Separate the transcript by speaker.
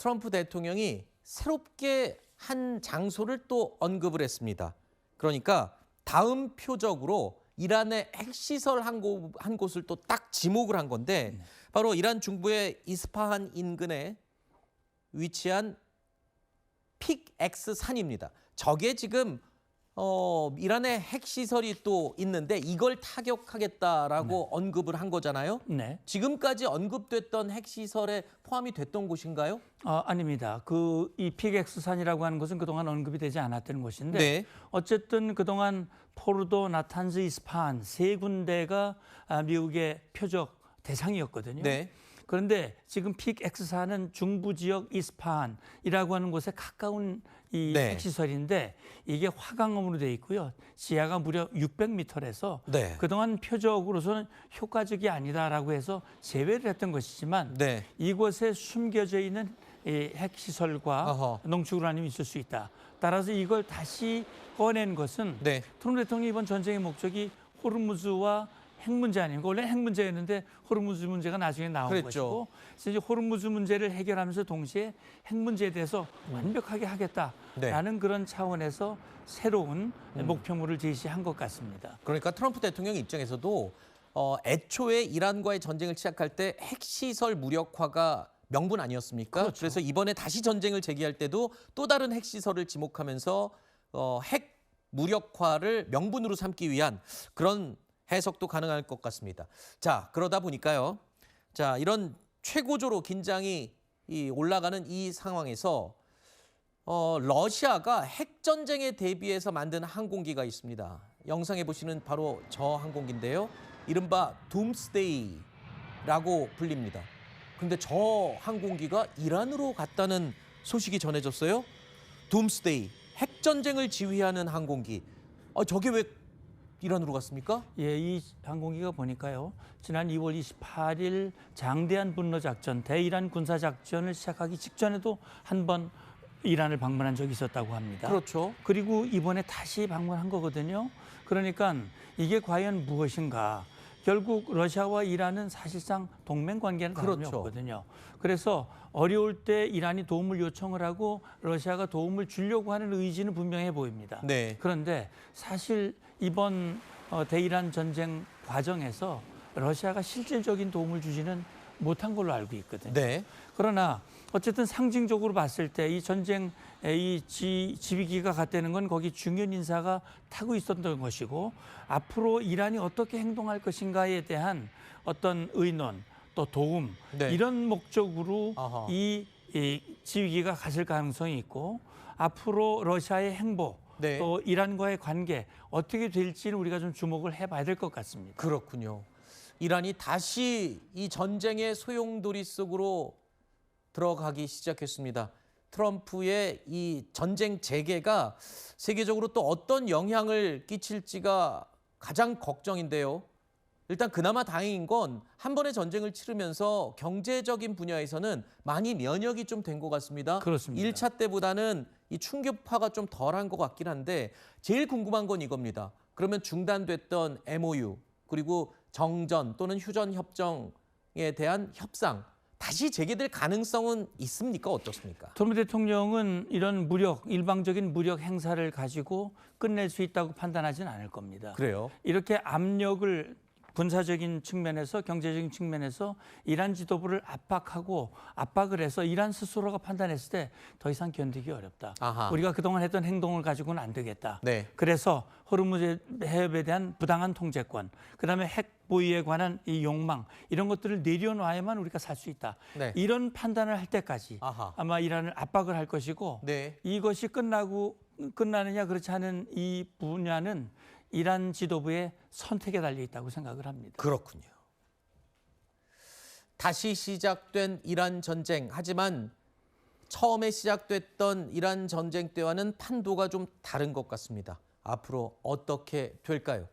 Speaker 1: 트럼프 대통령이 새롭게 한 장소를 또 언급을 했습니다. 그러니까 다음 표적으로 이란의 핵시설 한 곳을 또 딱 지목을 한 건데 바로 이란 중부의 이스파한 인근에 위치한 픽엑스 산입니다. 저게 지금 이란의 핵시설이 또 있는데 이걸 타격하겠다라고 언급을 한 거잖아요.
Speaker 2: 네.
Speaker 1: 지금까지 언급됐던 핵시설에 포함이 됐던 곳인가요?
Speaker 2: 아닙니다. 이 픽엑스산이라고 하는 것은 그동안 언급이 되지 않았던 곳인데
Speaker 1: 네.
Speaker 2: 어쨌든 그동안 포르도, 나탄즈, 이스파한 세 군데가 미국의 표적 대상이었거든요.
Speaker 1: 네.
Speaker 2: 그런데 지금 픽엑스산은 중부 지역 이스파한이라고 하는 곳에 가까운 이
Speaker 1: 네.
Speaker 2: 핵시설인데 이게 화강암으로 되어 있고요. 지하가 무려 600m라서
Speaker 1: 네.
Speaker 2: 그동안 표적으로서는 효과적이 아니다라고 해서 제외를 했던 것이지만
Speaker 1: 네.
Speaker 2: 이곳에 숨겨져 있는 이 핵시설과 농축우라늄이 있을 수 있다. 따라서 이걸 다시 꺼낸 것은
Speaker 1: 네.
Speaker 2: 트럼프 대통령이 이번 전쟁의 목적이 호르무즈와 핵 문제 아닙니까? 원래 핵 문제였는데 호르무즈 문제가 나중에 나온
Speaker 1: 그랬죠.
Speaker 2: 것이고, 그래서 이제 호르무즈 문제를 해결하면서 동시에 핵 문제에 대해서 완벽하게 하겠다라는 그런 차원에서 새로운 목표물을 제시한 것 같습니다.
Speaker 1: 그러니까 트럼프 대통령 입장에서도 애초에 이란과의 전쟁을 시작할 때 핵시설 무력화가 명분 아니었습니까?
Speaker 2: 그렇죠.
Speaker 1: 그래서 이번에 다시 전쟁을 제기할 때도 또 다른 핵시설을 지목하면서 핵 무력화를 명분으로 삼기 위한 그런 해석도 가능할 것 같습니다. 자, 그러다 보니까요. 자, 이런 최고조로 긴장이 올라가는 이 상황에서 러시아가 핵전쟁에 대비해서 만든 항공기가 있습니다. 영상에 보시는 바로 저 항공기인데요. 이른바 둠스데이라고 불립니다. 근데 저 항공기가 이란으로 갔다는 소식이 전해졌어요. 둠스데이, 핵전쟁을 지휘하는 항공기. 저게 왜 이란으로 갔습니까?
Speaker 2: 예, 이 항공기가 보니까요. 지난 2월 28일 장대한 분노 작전, 대이란 군사 작전을 시작하기 직전에도 한 번 이란을 방문한 적이 있었다고 합니다.
Speaker 1: 그렇죠.
Speaker 2: 그리고 이번에 다시 방문한 거거든요. 그러니까 이게 과연 무엇인가? 결국 러시아와 이란은 사실상 동맹 관계는 다름이
Speaker 1: 그렇죠.
Speaker 2: 없거든요. 그래서 어려울 때 이란이 도움을 요청을 하고 러시아가 도움을 주려고 하는 의지는 분명해 보입니다.
Speaker 1: 네.
Speaker 2: 그런데 사실 이번 대이란 전쟁 과정에서 러시아가 실질적인 도움을 주지는 못한 걸로 알고 있거든요.
Speaker 1: 네.
Speaker 2: 그러나 어쨌든 상징적으로 봤을 때 이 전쟁 이 지휘기가 갔다는 건 거기 중요한 인사가 타고 있었던 것이고 앞으로 이란이 어떻게 행동할 것인가에 대한 어떤 의논 또 도움
Speaker 1: 네.
Speaker 2: 이런 목적으로
Speaker 1: 아하.
Speaker 2: 이 지휘기가 갔을 가능성이 있고 앞으로 러시아의 행보
Speaker 1: 네.
Speaker 2: 또 이란과의 관계 어떻게 될지는 우리가 좀 주목을 해봐야 될 것 같습니다.
Speaker 1: 그렇군요. 이란이 다시 이 전쟁의 소용돌이 속으로 들어가기 시작했습니다. 트럼프의 이 전쟁 재개가 세계적으로 또 어떤 영향을 끼칠지가 가장 걱정인데요. 일단 그나마 다행인 건 한 번의 전쟁을 치르면서 경제적인 분야에서는 많이 면역이 좀 된 것 같습니다.
Speaker 2: 그렇습니다.
Speaker 1: 1차 때보다는 이 충격파가 좀 덜한 것 같긴 한데 제일 궁금한 건 이겁니다. 그러면 중단됐던 MOU 그리고 정전 또는 휴전 협정에 대한 협상 다시 재개될 가능성은 있습니까? 어떻습니까?
Speaker 2: 트럼프 대통령은 이런 일방적인 무력 행사를 가지고 끝낼 수 있다고 판단하지는 않을 겁니다.
Speaker 1: 그래요?
Speaker 2: 이렇게 압력을 군사적인 측면에서 경제적인 측면에서 이란 지도부를 압박을 해서 이란 스스로가 판단했을 때 더 이상 견디기 어렵다.
Speaker 1: 아하.
Speaker 2: 우리가 그동안 했던 행동을 가지고는 안 되겠다.
Speaker 1: 네.
Speaker 2: 그래서 호르무즈 해협에 대한 부당한 통제권, 그다음에 핵 보유에 관한 이 욕망 이런 것들을 내려놔야만 우리가 살 수 있다.
Speaker 1: 네.
Speaker 2: 이런 판단을 할 때까지
Speaker 1: 아하.
Speaker 2: 아마 이란을 압박을 할 것이고
Speaker 1: 네.
Speaker 2: 이것이 끝나느냐 그렇지 않은 이 분야는 이란 지도부의 선택에 달려 있다고 생각을 합니다.
Speaker 1: 그렇군요. 다시 시작된 이란 전쟁. 하지만 처음에 시작됐던 이란 전쟁 때와는 판도가 좀 다른 것 같습니다. 앞으로 어떻게 될까요?